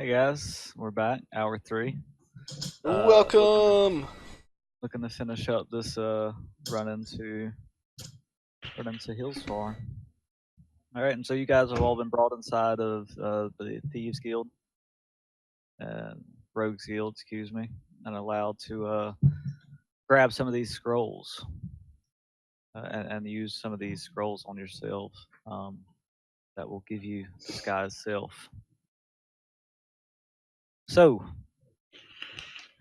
Hey guys, we're back. Hour 3. Welcome. Looking to finish up this run into Hillsfar. All right, and so you guys have all been brought inside of the Thieves Guild, Rogues Guild, excuse me, and allowed to grab some of these scrolls and use some of these scrolls on yourself that will give you disguise self. So,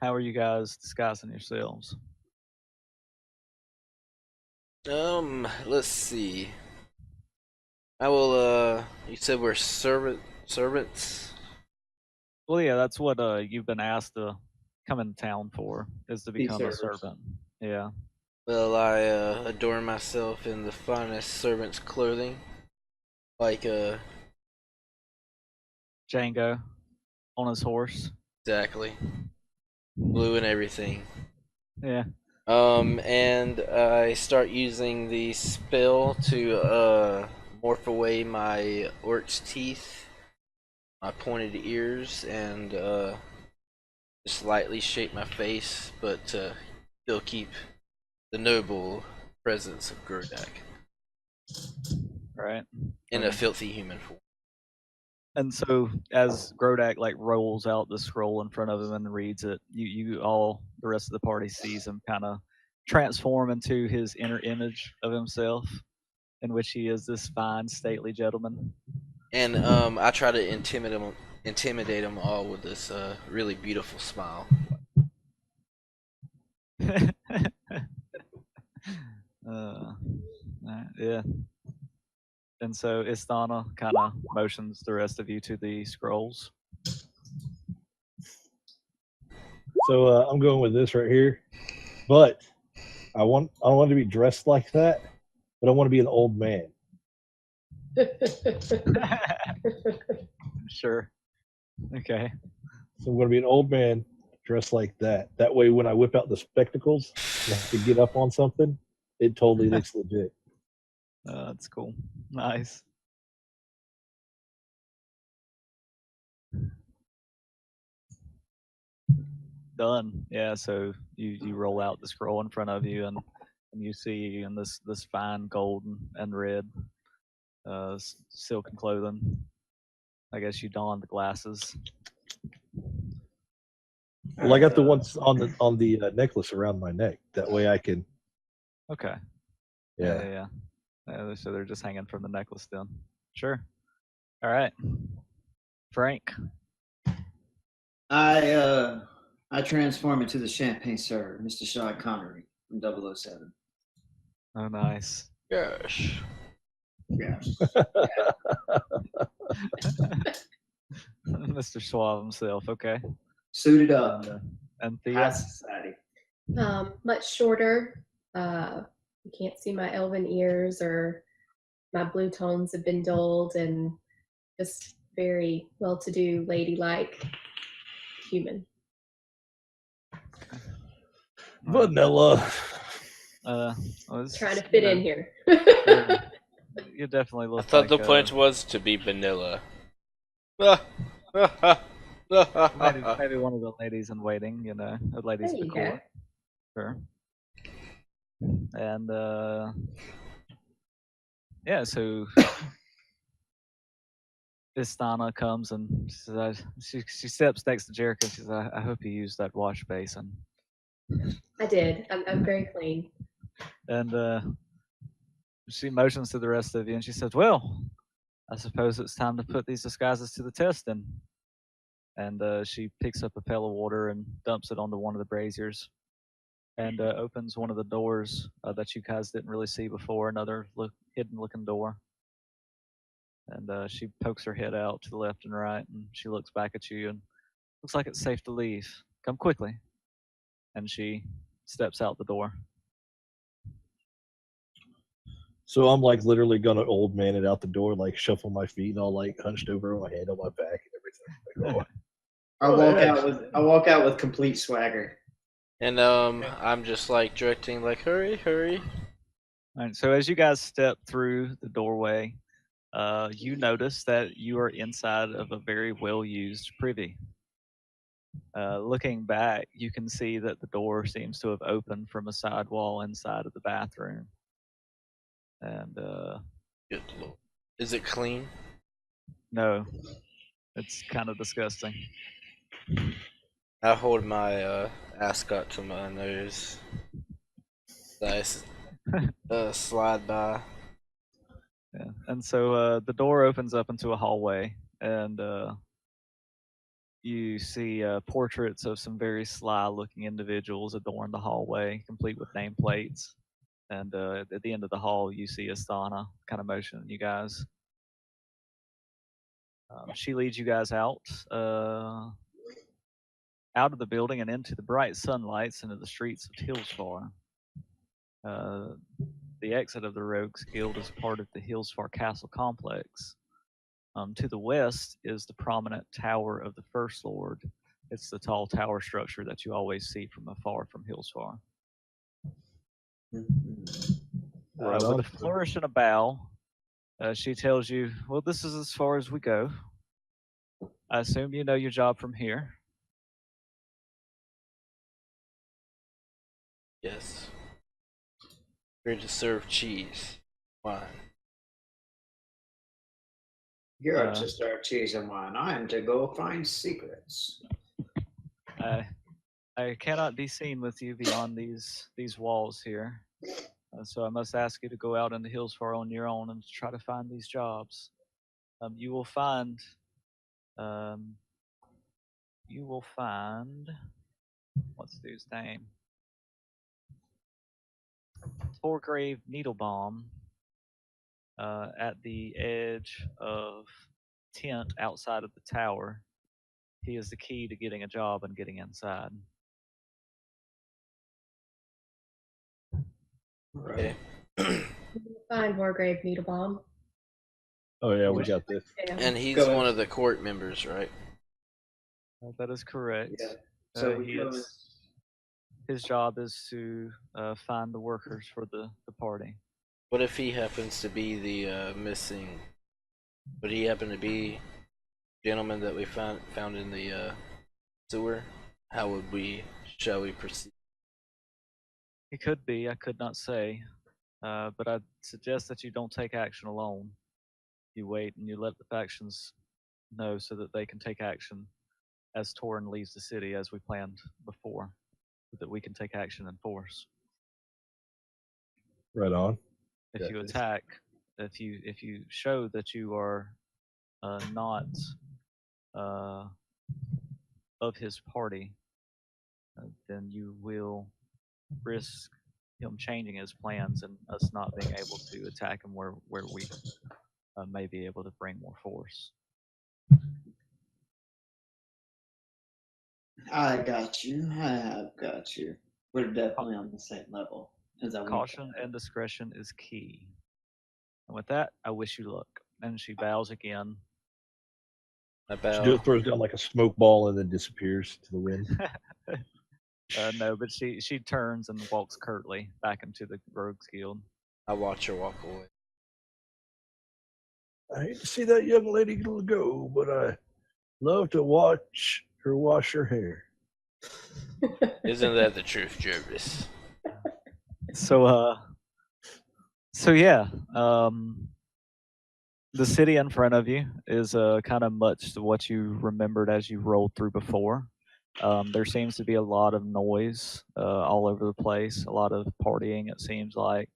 how are you guys disguising yourselves? Let's see. I will. You said we're servants. Well, yeah, that's what you've been asked to come in town for, is to become a servers. servant. Yeah. Well, I adorn myself in the finest servant's clothing, like Django on his horse. exactly blue and everything. Yeah. And I start using the spell to morph away my orc's teeth, my pointed ears, and slightly shape my face, but still keep the noble presence of Grodak Right. in a filthy human form. And so as Grodak like rolls out the scroll in front of him and reads it, you all the rest of the party sees him kind of transform into his inner image of himself, in which he is this fine, stately gentleman. And I try to intimidate them all with this really beautiful smile. Yeah. And so Istana kind of motions the rest of you to the scrolls. So I'm going with this right here, but I don't want to be dressed like that, but I want to be an old man. Sure. Okay. So I'm going to be an old man dressed like that. That way, when I whip out the spectacles and I have to get up on something, it totally looks legit. That's cool. Nice. Done. Yeah. So you roll out the scroll in front of you, and you see in this fine gold and red silken clothing. I guess you don the glasses. Well, I got the ones on the necklace around my neck. That way, I can. Okay. Yeah. So they're just hanging from the necklace then. Sure. All right. Frank. I transform into the champagne server, Mr. Sean Connery from 007. Oh, nice. Gosh. Yeah. Mr. Suave himself. Okay. Suited up. And High Thea. society. Much shorter. You can't see my elven ears, or my blue tones have been dulled, and just very well-to-do, ladylike human. Vanilla. Trying to fit in here. You definitely I look. thought like, the point was to be vanilla. maybe one of the ladies in waiting. You know, the ladies of the court. Sure. And yeah, so Istana comes and she steps next to Jericho. She says, I hope you used that wash basin. I did. I'm very clean. And she motions to the rest of you, and she says, well, I suppose it's time to put these disguises to the test then. And she picks up a pail of water and dumps it onto one of the braziers, and opens one of the doors that you guys didn't really see before, another hidden looking door. And she pokes her head out to the left and right, and she looks back at you and looks like it's safe to leave. Come quickly. And she steps out the door. So I'm like literally gonna old man it out the door, like shuffle my feet and all like hunched over with my hand on my back and everything. Like, I walk out with complete swagger. And I'm just like directing, like, hurry. All right, so as you guys step through the doorway, you notice that you are inside of a very well-used privy. Looking back, you can see that the door seems to have opened from a side wall inside of the bathroom. And Good lord. Is it clean? no, it's kind of disgusting. I hold my ascot to my nose. Nice. Slide by. Yeah. And so the door opens up into a hallway, and you see portraits of some very sly-looking individuals adorn the hallway, complete with nameplates. And at the end of the hall, you see Asthana kind of motioning you guys. She leads you guys out of the building and into the bright sunlights into the streets of Hillsfar. The exit of the Rogues Guild is part of the Hillsfar Castle complex. To the west is the prominent Tower of the First Lord. It's the tall tower structure that you always see from afar from Hillsfar. Right With on. a flourish and a bow, she tells you, well, this is as far as we go. I assume you know your job from here. Yes. We're to serve cheese. Wine. You're to start cheese and wine. I am to go find secrets. I cannot be seen with you beyond these walls here. So I must ask you to go out in the hills far on your own and try to find these jobs. You will find what's the dude's name? Torgrave Needlebaum at the edge of tent outside of the tower. He is the key to getting a job and getting inside. Okay. Find Wargrave Needlebaum. Oh yeah, we got this. Yeah. And he's Go one ahead. of the court members, right? That is correct. Yeah. So his job is to find the workers for the party. What if he happens to be the missing? Would he happen to be gentleman that we found in the sewer? How shall we proceed? He could be. I could not say. But I'd suggest that you don't take action alone. You wait and you let the factions know so that they can take action as Torin leaves the city as we planned before, so that we can take action in force. Right on. If Yeah, you this- attack, if you show that you are not of his party, then you will risk him changing his plans and us not being able to attack him where we may be able to bring more force. I got you. I have got you. We're definitely on the same level. As I Caution and discretion is key. And with that, I wish you luck. And she bows again. I She bow. throws down like a smoke ball and then disappears to the wind. No, but she turns and walks curtly back into the Rogues Guild. I watch her walk away. I hate to see that young lady go, but I love to watch her wash her hair. Isn't that the truth, Jervis? So yeah, the city in front of you is kind of much to what you remembered as you rolled through before. There seems to be a lot of noise all over the place, a lot of partying, it seems like.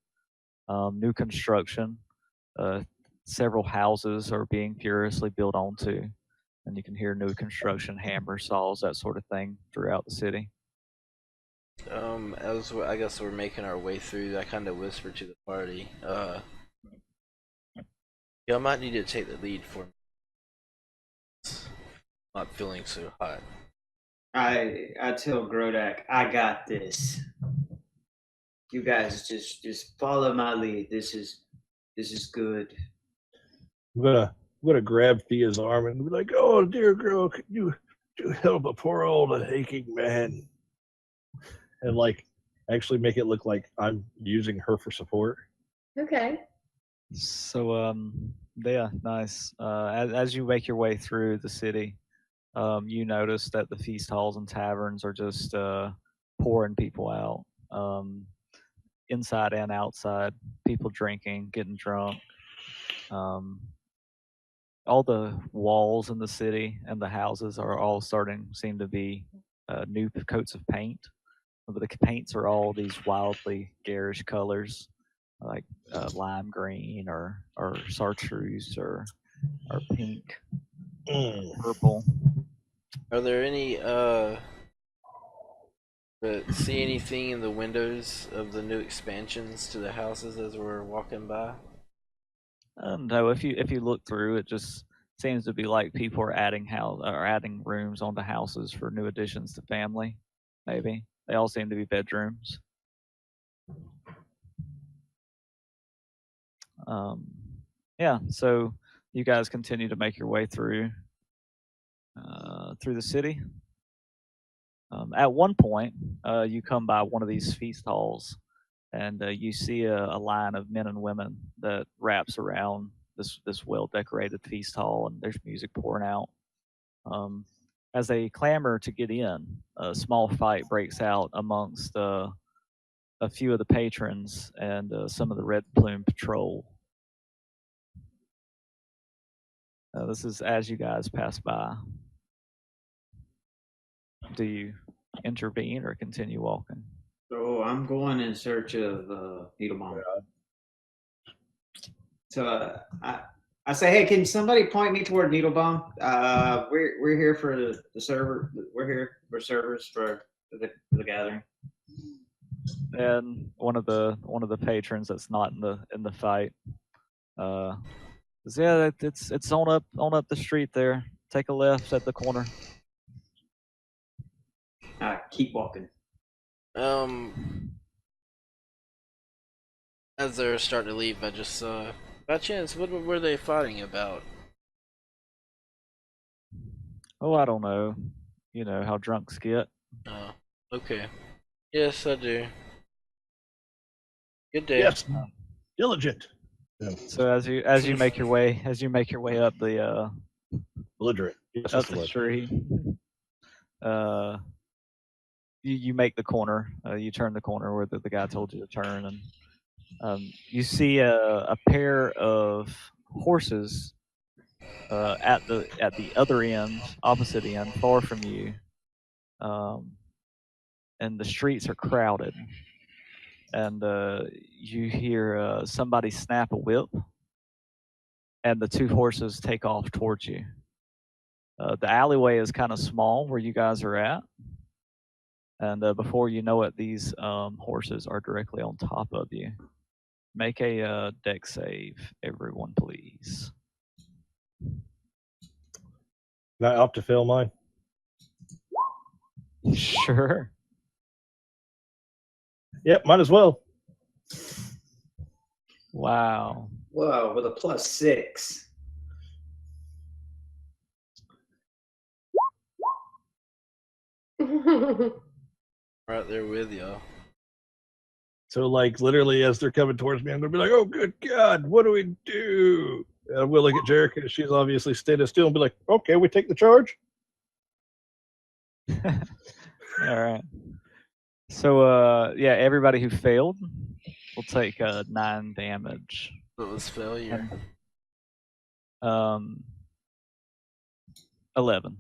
New construction. Several houses are being furiously built onto, and you can hear new construction, hammer saws, that sort of thing throughout the city. As I guess we're making our way through, I kind of whisper to the party. Y'all might need to take the lead for me. Not feeling so hot. I tell Grodak, I got this. You guys just follow my lead. This is good. I'm gonna grab Thea's arm and be like, "Oh, dear girl, can you help a poor old aching man?" And like actually make it look like I'm using her for support. Okay. So yeah, nice. As you make your way through the city, you notice that the feast halls and taverns are just pouring people out, inside and outside. People drinking, getting drunk. Um, all the walls in the city and the houses are all seem to be new coats of paint. But the paints are all these wildly garish colors, like lime green or chartreuse or pink, purple. Are there any see anything in the windows of the new expansions to the houses as we're walking by? No, if you look through, it just seems to be like people are adding rooms onto houses for new additions to family. Maybe they all seem to be bedrooms. Yeah, so you guys continue to make your way through the city. At one point, you come by one of these feast halls, and you see a line of men and women that wraps around this well decorated feast hall, and there's music pouring out. As they clamor to get in, a small fight breaks out amongst a few of the patrons and some of the Red Plume Patrol. This is as you guys pass by. Do you intervene or continue walking? So I'm going in search of Needlemon. So I say, hey, can somebody point me toward Needlebomb? We're here for the server. We're here for servers for the gathering. And one of the patrons that's not in the fight, says, yeah, it's on up the street there. Take a left at the corner. Keep walking. As they're starting to leave, I just by chance, what were they fighting about? Oh, I don't know. You know how drunks get. Oh, okay. Yes, I do. Good day. Yes, diligent. So as you make your way up the Belligerent. Yes, up that's the the word. street, you make the corner. You turn the corner where the guy told you to turn, and you see a pair of horses at the other end, opposite end, far from you. And the streets are crowded, and you hear somebody snap a whip, and the two horses take off towards you. The alleyway is kind of small where you guys are at, and before you know it, these horses are directly on top of you. Make a deck save, everyone, please. Can I opt to fail mine? Sure. Yep, might as well. Wow. Whoa, with a +6. Right there with y'all. So, like, literally, as they're coming towards me, I'm gonna be like, "Oh, good God, what do we do?" And I'm gonna look at Jerica. She's obviously standing still, and be like, "Okay, we take the charge." All right. So yeah, everybody who failed will take 9 damage. It was failure. 11.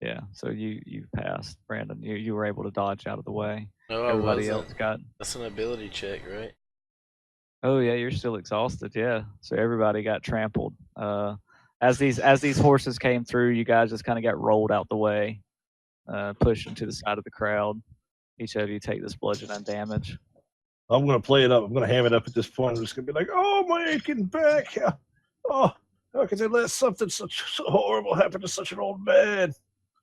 Yeah. So you passed, Brandon. You were able to dodge out of the way. No, Everybody I wasn't. else got. That's an ability check, right? Oh yeah, you're still exhausted. Yeah. So everybody got trampled. As these horses came through, you guys just kind of got rolled out the way, pushed into the side of the crowd. Each of you take this bludgeoning damage. I'm gonna play it up. I'm gonna ham it up at this point. I'm just gonna be like, "Oh, my aching back! Oh, How could they let something so horrible happen to such an old man?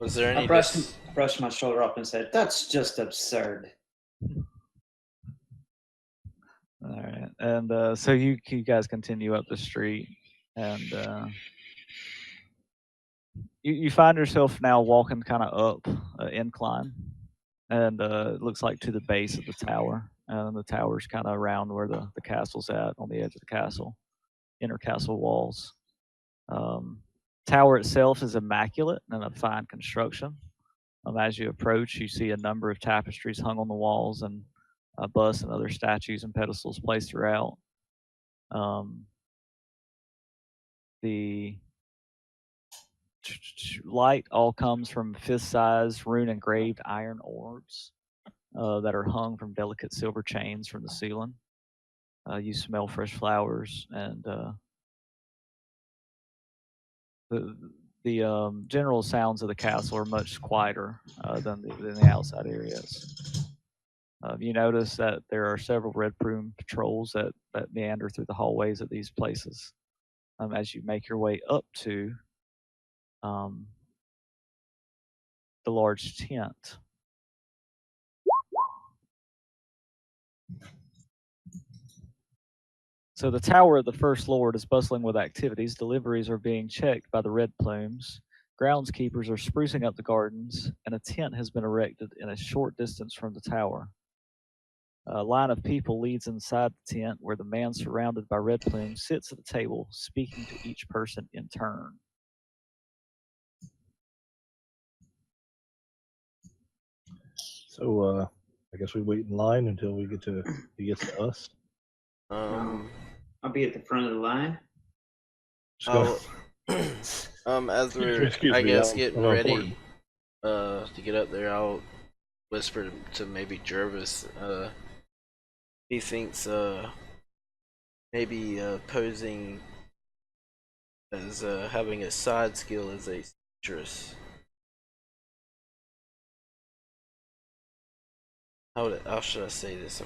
Was there any I brushed my shoulder up and said, "That's just absurd." All right, and so you guys continue up the street, and you find yourself now walking kind of up incline, and it looks like to the base of the tower, and the tower's kind of around where the castle's at, on the edge of the castle, inner castle walls. Tower itself is immaculate and of fine construction. As you approach, you see a number of tapestries hung on the walls and busts and other statues and pedestals placed throughout. The light all comes from fist-sized, rune-engraved iron orbs that are hung from delicate silver chains from the ceiling. You smell fresh flowers, and the general sounds of the castle are much quieter than the outside areas. You notice that there are several red plume patrols that meander through the hallways of these places. As you make your way up to the large tent. So the tower of the First Lord is bustling with activities. Deliveries are being checked by the red plumes. Groundskeepers are sprucing up the gardens, and a tent has been erected in a short distance from the tower. A line of people leads inside the tent, where the man surrounded by red plumes sits at the table, speaking to each person in turn. So I guess we wait in line until he gets to us. I'll be at the front of the line. As we're, Excuse I me, guess, I'm getting important. ready to get up there, I'll whisper to maybe Jervis. He thinks maybe posing as having a side skill as a seamstress. How should I say this?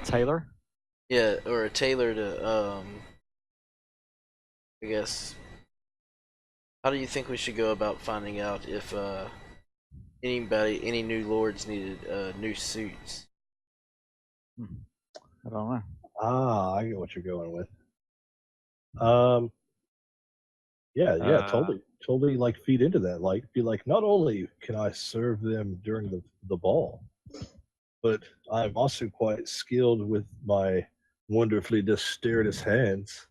Taylor? Yeah, or a tailor to I guess. How do you think we should go about finding out if any new lords needed new suits? I don't know. I get what you're going with. Yeah, totally like feed into that. Like, be like, not only can I serve them during the ball, but I'm also quite skilled with my wonderfully dexterous hands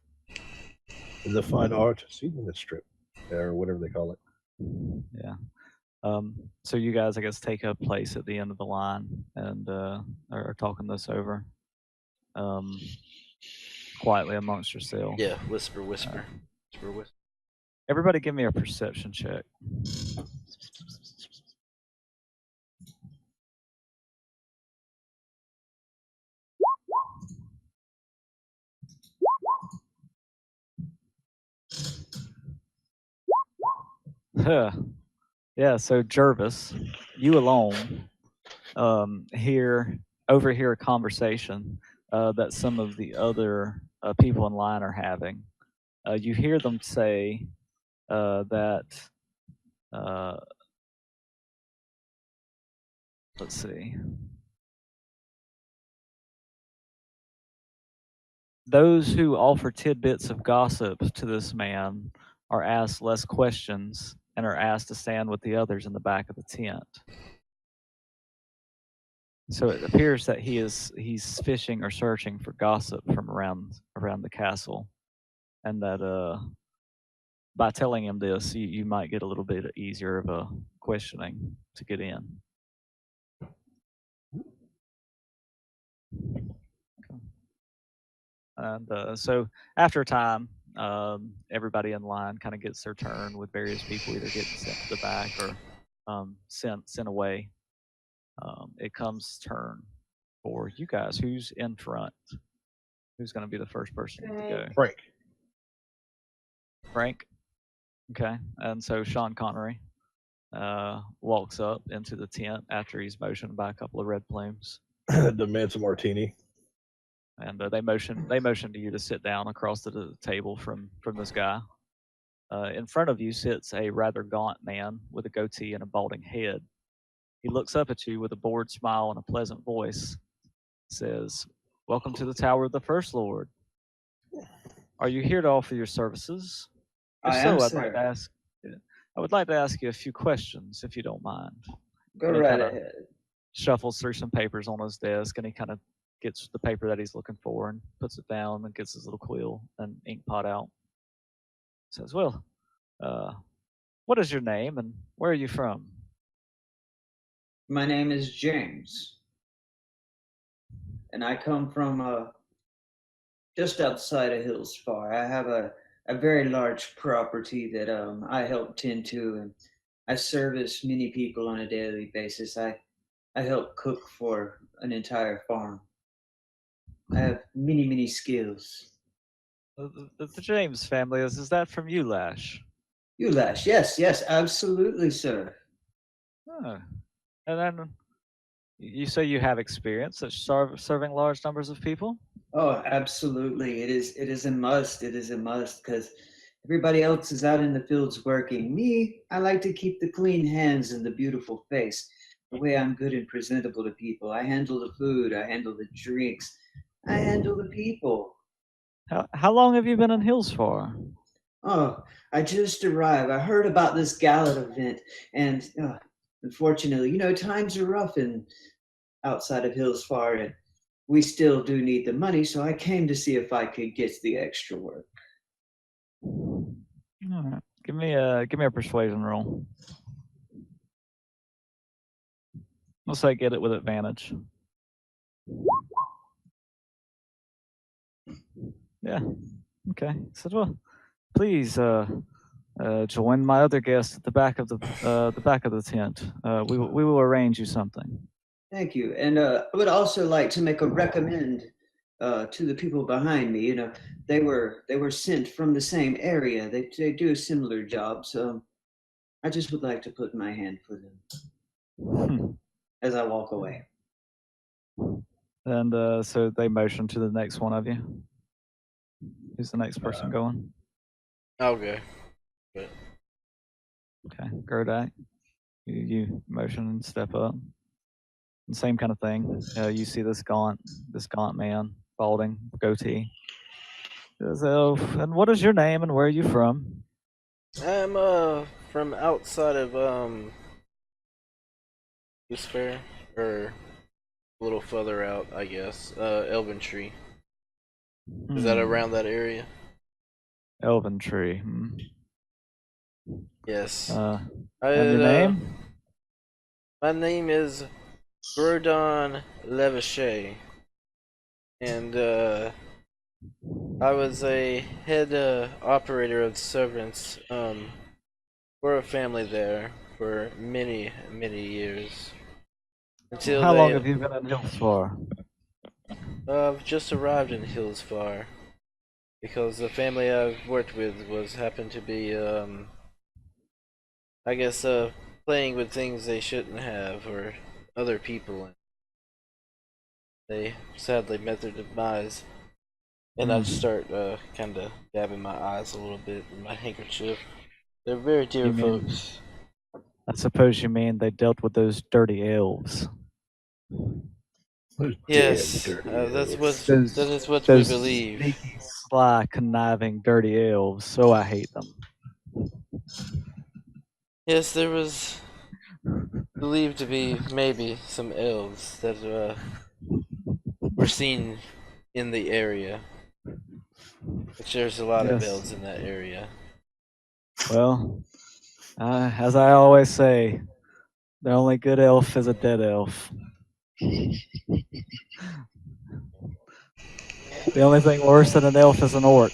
in the fine art of sealing a strip, or whatever they call it. Yeah. So you guys, I guess, take up place at the end of the line and are talking this over quietly amongst yourselves. Yeah, whisper. Everybody give me a perception check. Yeah, so Jervis, you alone overhear a conversation that some of the other people in line are having. You hear them say that, let's see, those who offer tidbits of gossip to this man are asked less questions and are asked to stand with the others in the back of the tent. So it appears that he's fishing or searching for gossip from around the castle, and that by telling him this, you might get a little bit easier of a questioning to get in. Okay. And so after a time, everybody in line kind of gets their turn, with various people either getting sent to the back or sent away. It comes turn for you guys. Who's in front? Who's going to be the first person to go? Frank. Okay. And so Sean Connery walks up into the tent after he's motioned by a couple of red plumes. Demands a martini. and they motion to you to sit down across the table from this guy. In front of you sits a rather gaunt man with a goatee and a balding head. He looks up at you with a bored smile and a pleasant voice. Says, "Welcome to the Tower of the First Lord. Are you here to offer your services? If I am, so, I'd like to sir. ask. I would like to ask you a few questions, if you don't mind." Go And he right kind of ahead. shuffles through some papers on his desk, and he kind of gets the paper that he's looking for and puts it down and gets his little quill and ink pot out. Says, "Well, uh, what is your name and where are you from?" My name is James, and I come from just outside of Hills Far. I have a very large property that I help tend to, and I service many people on a daily basis. I help cook for an entire farm. I have many skills. The James family is that from you, Lash? You lash, yes, absolutely, sir. Oh. And then you say you have experience at serving large numbers of people? Oh, absolutely. It is a must. It is a must because everybody else is out in the fields working. Me, I like to keep the clean hands and the beautiful face. The way I'm good and presentable to people. I handle the food, I handle the drinks, I handle the people. How long have you been in Hills for? Oh, I just arrived. I heard about this gala event, and unfortunately, times are rough in outside of Hills Far, and we still do need the money. So I came to see if I could get the extra work. All right. Give me a persuasion roll. Let's say get it with advantage. Yeah. Okay. Said, well, please join my other guest at the back of the tent. We will arrange you something. Thank you. And I would also like to make a recommend to the people behind me. They were sent from the same area. They do a similar job. So I just would like to put my hand for them Hmm. as I walk away. And so they motion to the next one of you. Who's the next person going? Okay. Okay, Gerdak. You motion and step up. And same kind of thing. You see this gaunt man, balding, goatee. Says, "Oh, and what is your name and where are you from?" I'm from outside of Goose Fair, or a little further out, I guess. Elven Tree. Is that around that area? Elven Tree. Yes. And your name? My name is Grodon Levachet, and I was a head operator of servants for a family there for many years until How long have you been in Hills for? I've just arrived in Hillsfar because the family I've worked with happened to be I guess playing with things they shouldn't have, or other people, and they sadly met their demise. And I just start kind of dabbing my eyes a little bit with my handkerchief. They're very dear You mean- folks. I suppose you mean they dealt with those dirty elves. Those Yes, damn dirty that elves. is what we Those believe. sneaky, sly, conniving, dirty elves. So I hate them. Yes, there was believed to be maybe some elves that were seen in the area, which there's a lot of Yes. elves in that area. Well, as I always say, the only good elf is a dead elf. The only thing worse than an elf is an orc.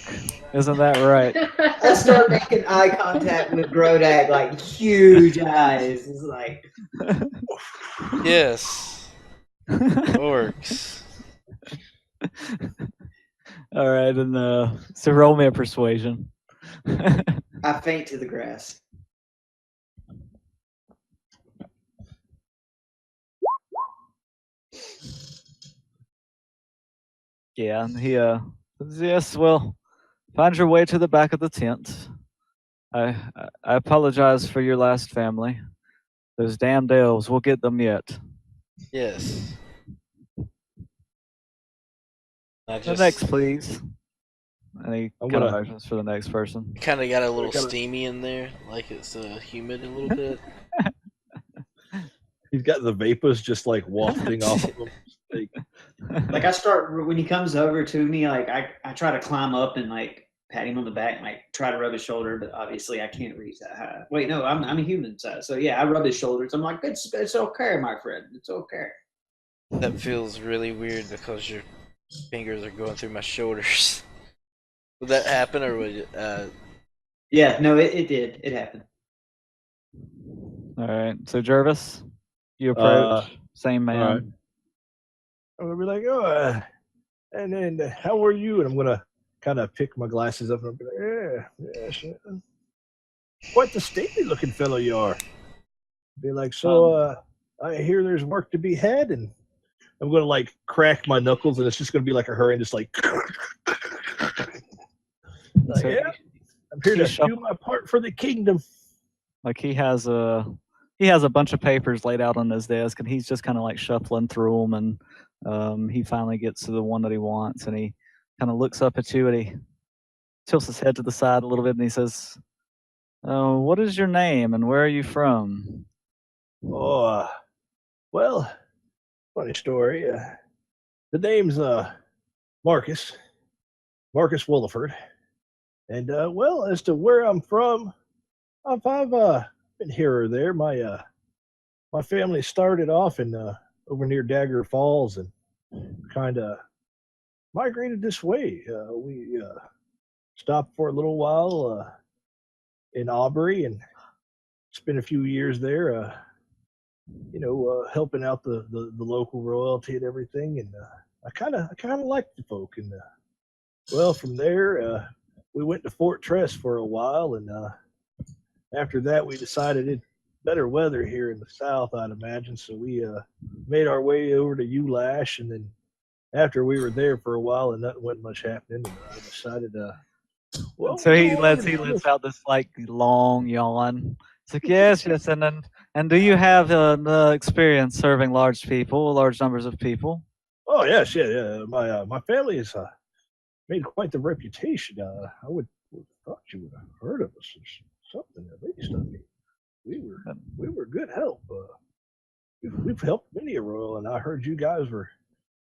Isn't that right? I start making eye contact with Grodak, like huge eyes. It's like, Yes, orcs. All right, and so roll me a persuasion. I faint to the grass. Yeah, and he says, yes, well, find your way to the back of the tent. I apologize for your last family. Those damned elves, we'll get them yet. Yes. I The next, just please. And he I'm kind of gonna motions for the next person. kind of got a little kinda- steamy in there, like it's humid a little bit. he's got the vapors just like wafting off of him. Like I start when he comes over to me, like I try to climb up and like pat him on the back, and, like try to rub his shoulder, but obviously I can't reach that high. Wait, no, I'm a human size, so yeah, I rub his shoulders. I'm like, it's okay, my friend, it's okay. That feels really weird because your fingers are going through my shoulders. Would that happen, or would Yeah, no, it did. It happened. All right. So Jervis, you Uh, approach. Same man. right. I'm gonna be like, oh, and then how are you? And I'm gonna kind of pick my glasses up and I'll be like, yeah, shit. Quite the stately looking fellow you are. Be like, so I hear there's work to be had, and I'm gonna like crack my knuckles, and it's just gonna be like a hurry, and just like, So yeah, I'm here he to do my part for the kingdom. like he has a bunch of papers laid out on his desk, and he's just kind of like shuffling through them, and he finally gets to the one that he wants, and he kind of looks up at you, and he tilts his head to the side a little bit, and he says, "What is your name, and where are you from?" Oh, well, funny story. The name's Marcus Williford, and well, as to where I'm from, I've been here or there. My family started off in over near Dagger Falls and kind of migrated this way. We stopped for a little while in Aubrey and spent a few years there. Helping out the local royalty and everything, and I kind of liked the folk. And well, from there, we went to Fort Tress for a while, and after that, we decided it better weather here in the south, I'd imagine. So we made our way over to Ulash, and then after we were there for a while and nothing went much happening, I decided, well, So he you know, lets out this like long yawn. It's like yes, yes, and do you have the experience serving large numbers of people? oh yes, yeah. My family has made quite the reputation. I would have thought you would have heard of us or something at least. I mean, we were good help. We've helped many a royal, and I heard you guys were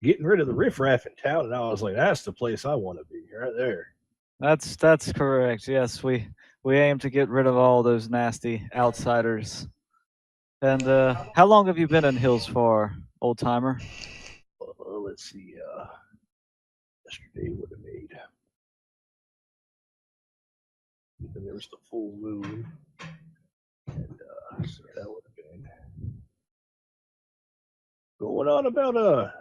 getting rid of the riffraff in town, and I was like, that's the place I want to be, right there. That's correct. Yes, we aim to get rid of all those nasty outsiders. And how long have you been in Hills for, old timer? Let's see. Yesterday would have made. And there was the full moon, and so that would have been going on about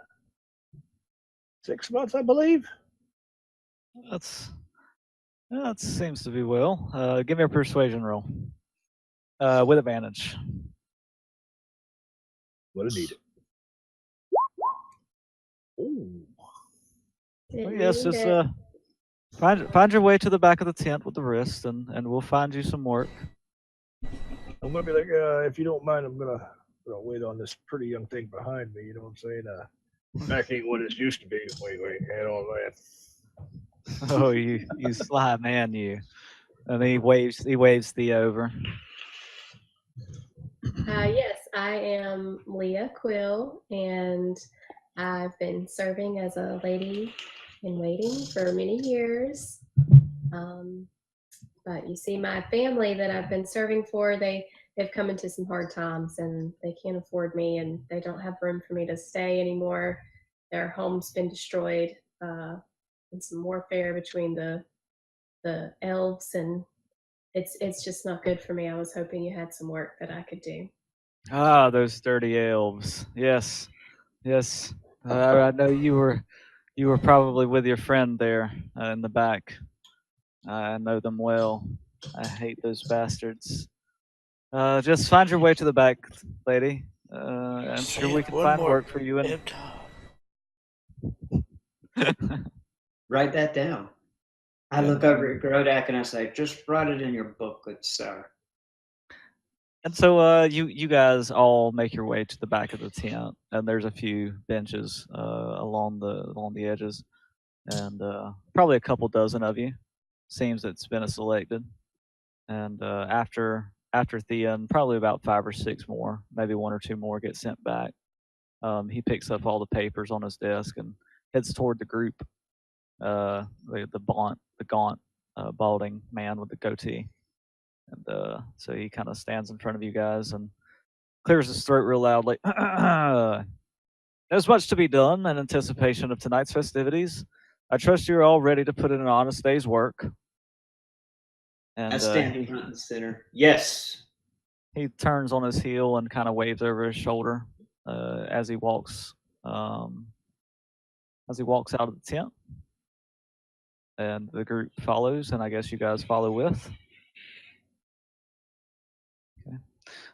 6 months, I believe. That seems to be well. Give me a persuasion roll with advantage. What a need it. Ooh. Well, yes, just find your way to the back of the tent with the wrist, and we'll find you some work. I'm gonna be like, if you don't mind, I'm gonna wait on this pretty young thing behind me. You know what I'm saying? Back ain't what it used to be. Wait, hang on, man. Oh, you sly man, you! And he waves thee over. Yes, I am Leah Quill, and I've been serving as a lady in waiting for many years. But you see, my family that I've been serving for, they've come into some hard times, and they can't afford me, and they don't have room for me to stay anymore. Their home's been destroyed, and some warfare between the elves, and it's just not good for me. I was hoping you had some work that I could do. Ah, those dirty elves. Yes. I know you were probably with your friend there in the back. I know them well. I hate those bastards. Just find your way to the back, lady. I'm sure we can find work for you. And Write that down. I Yeah. look over at Grodak and I say, just write it in your book, good sir. And so you guys all make your way to the back of the tent, and there's a few benches along the edges, and probably a couple dozen of you. Seems it's been selected, and after Theon, probably about 5 or 6 more, maybe 1 or 2 more get sent back. He picks up all the papers on his desk and heads toward the group. The gaunt, balding man with the goatee. And so he kind of stands in front of you guys and clears his throat real loudly. There's much to be done in anticipation of tonight's festivities. I trust you're all ready to put in an honest day's work. And I stand front and center. Yes. he turns on his heel and kind of waves over his shoulder as he walks out of the tent. And the group follows, and I guess you guys follow with.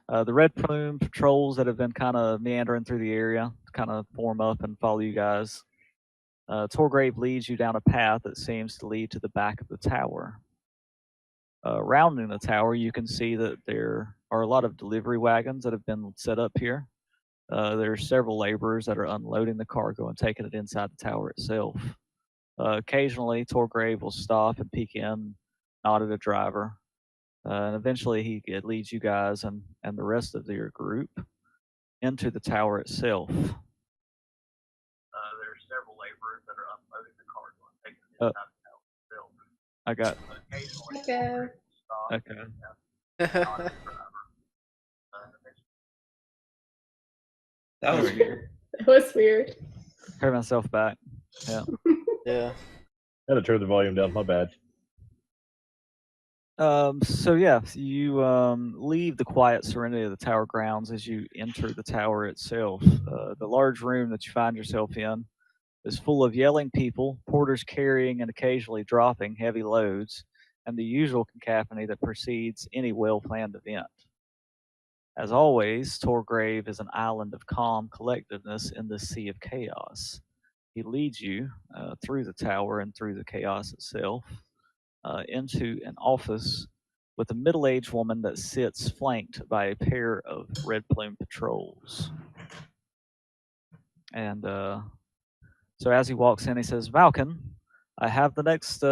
The Red Plume patrols that have been kind of meandering through the area kind of form up and follow you guys. Torgrave leads you down a path that seems to lead to the back of the tower. Rounding the tower, you can see that there are a lot of delivery wagons that have been set up here. There are several laborers that are unloading the cargo and taking it inside the tower itself. Occasionally, Torgrave will stop and peek in, nod at a driver. And eventually he leads you guys and the rest of your group into the tower itself. There are several laborers that are unloading the cargo and taking it inside the tower itself. I got occasionally stop. Okay. That was weird. That was weird. Heard myself back. Yeah. Yeah. I had to turn the volume down. My bad. So yeah, you leave the quiet serenity of the tower grounds as you enter the tower itself. The large room that you find yourself in is full of yelling people, porters carrying and occasionally dropping heavy loads, and the usual cacophony that precedes any well-planned event. As always, Torgrave is an island of calm collectedness in this sea of chaos. He leads you through the tower and through the chaos itself. Into an office with a middle-aged woman that sits flanked by a pair of Red Plume patrols. And so as he walks in, he says, Malkin, I have the next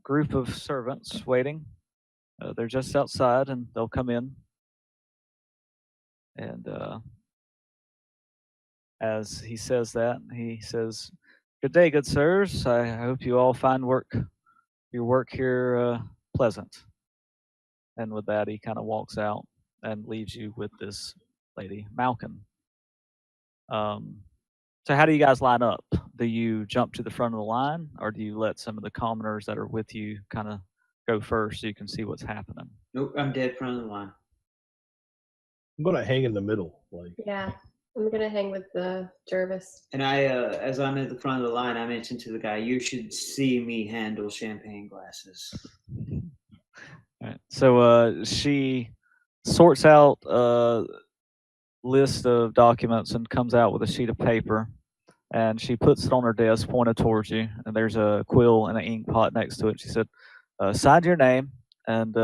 group of servants waiting. They're just outside, and they'll come in. And as he says that, he says, good day, good sirs. I hope you all find your work here pleasant. And with that, he kind of walks out and leaves you with this lady, Malkin. So how do you guys line up? Do you jump to the front of the line, or do you let some of the commoners that are with you kind of go first so you can see what's happening? Nope, I'm dead front of the line. I'm gonna hang in the middle. Yeah, I'm gonna hang with Jervis. And I, as I'm at the front of the line, I mentioned to the guy, you should see me handle champagne glasses. All right. So she sorts out a list of documents and comes out with a sheet of paper, and she puts it on her desk pointed towards you, and there's a quill and an ink pot next to it. She said, sign your name, and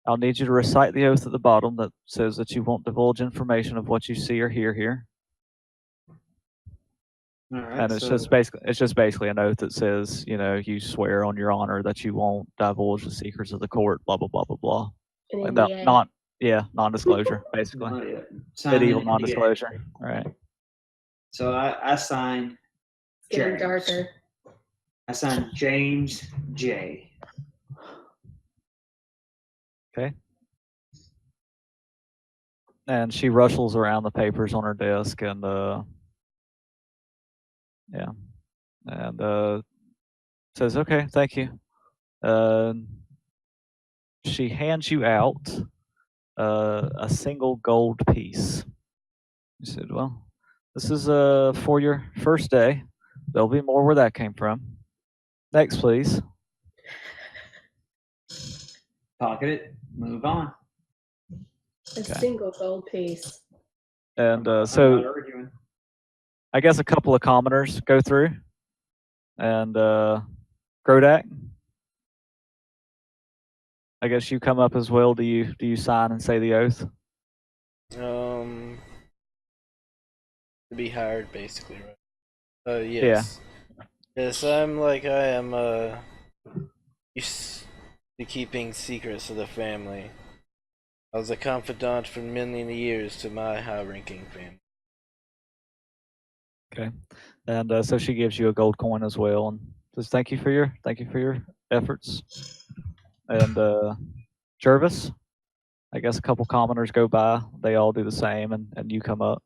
I'll need you to recite the oath at the bottom that says that you won't divulge information of what you see or hear here. All right, And it's just basically an oath that says, you swear on your honor that you won't divulge the secrets of the court, blah blah blah blah blah. An Like NDA. non-disclosure, basically. Oh, yeah. Sign Medieval an NDA. non-disclosure. All right. So I signed It's getting James. darker. I signed James J. Okay. And she rustles around the papers on her desk and says, okay, thank you. She hands you out a single gold piece. You said, well, this is for your first day. There'll be more where that came from. Next, please. Pocket it. Move on. A single gold piece. And I'm so not arguing. I guess a couple of commoners go through. And Grodak, I guess you come up as well. Do you sign and say the oath? To be hired, basically, right? Yeah. Yes. Yes, I am used to keeping secrets of the family. I was a confidant for many years to my high-ranking family. Okay. And so she gives you a gold coin as well, and says thank you for your efforts. And Jervis, I guess a couple commoners go by. They all do the same, and you come up.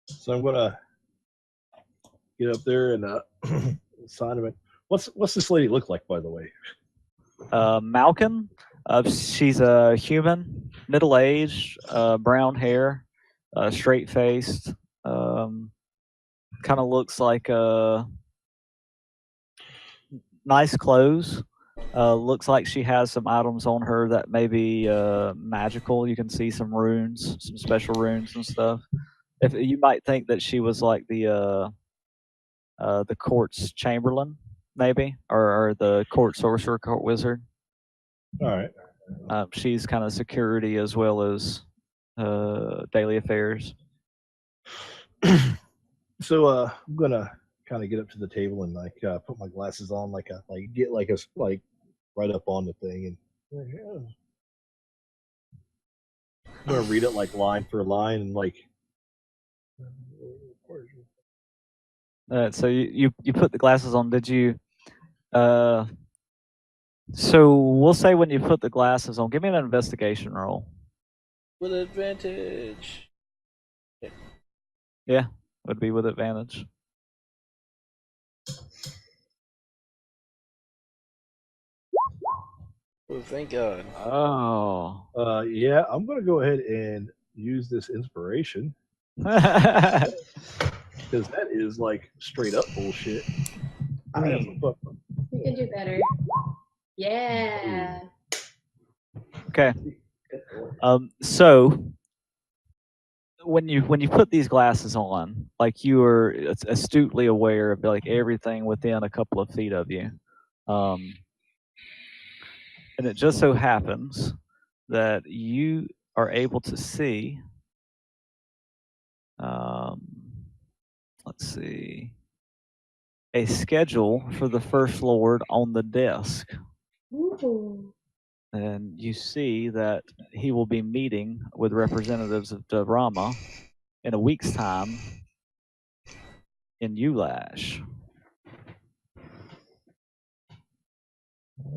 So I'm gonna get up there and sign him in. What's this lady look like, by the way? Malkin, she's a human, middle-aged, brown hair, straight-faced. Kind of looks like nice clothes. Looks like she has some items on her that may be magical. You can see some runes, some special runes and stuff. If you might think that she was like the court's chamberlain, maybe, or the court sorcerer, court wizard. All right. She's kind of security as well as daily affairs. So I'm gonna kind of get up to the table and like put my glasses on, get like right up on the thing, and I'm gonna read it like line for line and like. So you put the glasses on. Did you? So we'll say when you put the glasses on, give me an investigation roll. With advantage. Yeah, would be with advantage. Oh, thank God. Oh. Yeah, I'm gonna go ahead and use this inspiration Yeah. because that is like straight up bullshit. I mean, You can do better. Yeah. Okay. So when you put these glasses on, like you are astutely aware of like everything within a couple of feet of you, and it just so happens that you are able to see. Let's see. A schedule for the First Lord on the desk. Ooh. And you see that he will be meeting with representatives of Rama in a week's time in Ulash.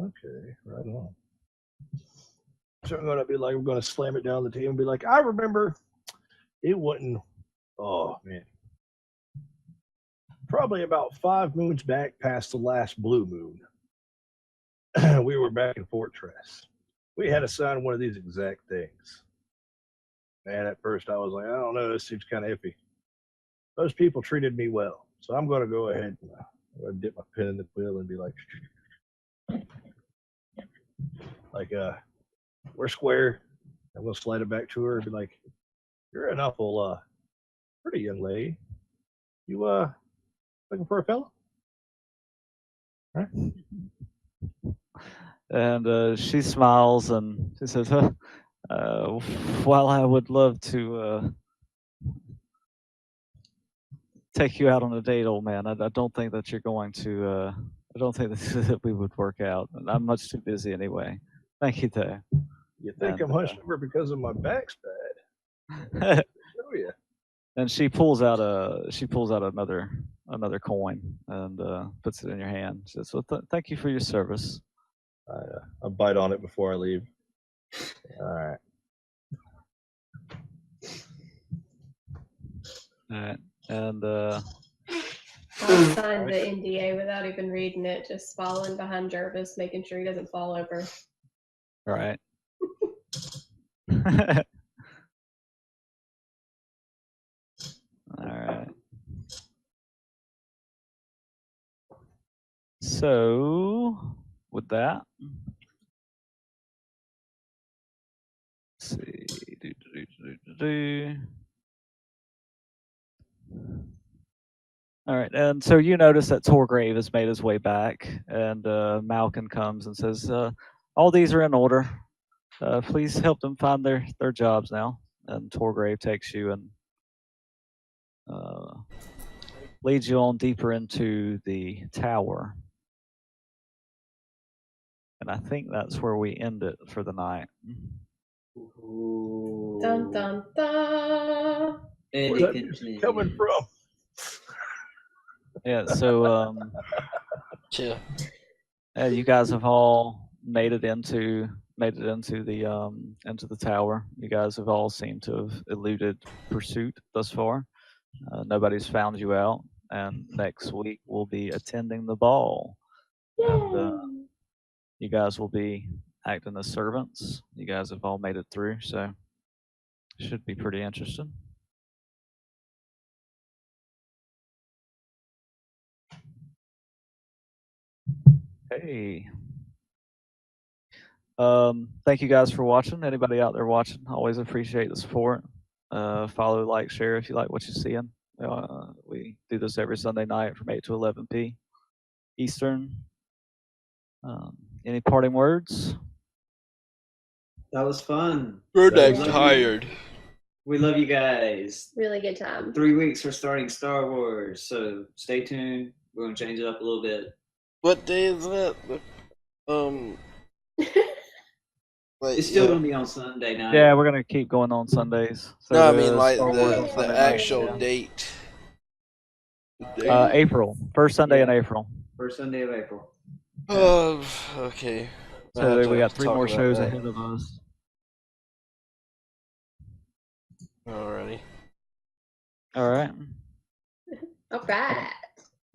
Okay, right on. So I'm gonna slam it down the table and be like, I remember it wasn't. Oh man, probably about 5 moons back past the last blue moon. We were back in Fortress. We had to sign one of these exact things. And at first I was like, I don't know, this seems kind of iffy. Those people treated me well. So I'm going to go ahead and dip my pen in the quill and be like, we're square. I'm going to slide it back to her and be like, you're an awful pretty young lady. You looking for a fella? Huh? And she smiles and she says, while I would love to take you out on a date, old man, I don't think that you're going to, I don't think that we would work out. And I'm much too busy anyway. Thank you, though. You think I'm hunched over because of my back's bad? Show you. And she pulls out another coin and puts it in your hand. She says, "Well, thank you for your service." I bite on it before I leave. All right. All right. And I'll sign the NDA without even reading it, just following behind Jervis, making sure he doesn't fall over. Right. All right. So, with that, let's see. All right, and so you notice that Torgrave has made his way back, and Malkin comes and says, "All these are in order. Please help them find their jobs now." And Torgrave takes you and leads you on deeper into the tower. And I think that's where we end it for the night. Ooh. Dun dun dun. And Where's it that music continues. coming from? Yeah, so Chill. you guys have all made it into the tower. You guys have all seemed to have eluded pursuit thus far. Nobody's found you out, and next week we'll be attending the ball. And you guys will be acting as servants. You guys have all made it through, so should be pretty interesting. Hey. Thank you guys for watching. Anybody out there watching, always appreciate the support. Follow, like, share if you like what you're seeing. We do this every Sunday night from 8 to 11 p. Eastern. Any parting words? That was fun. Rodak's Yeah. tired. We love you guys. Really good time. 3 weeks for starting Star Wars, so stay tuned. We're gonna change it up a little bit. What day is that? Like, It's still gonna be on Sunday night. Yeah, we're gonna keep going on Sundays. So No, I the mean like Star Wars on Sunday the night, actual yeah. date. The date. April, first Sunday in Yeah. April. First Sunday of April. Okay. I have So to we got 3 talk more about shows that. ahead of us. Alrighty. All right. All right.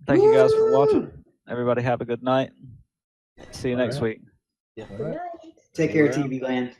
Thank you guys for watching. Everybody have a good night. See you next week. Good night. Take care, TV Land.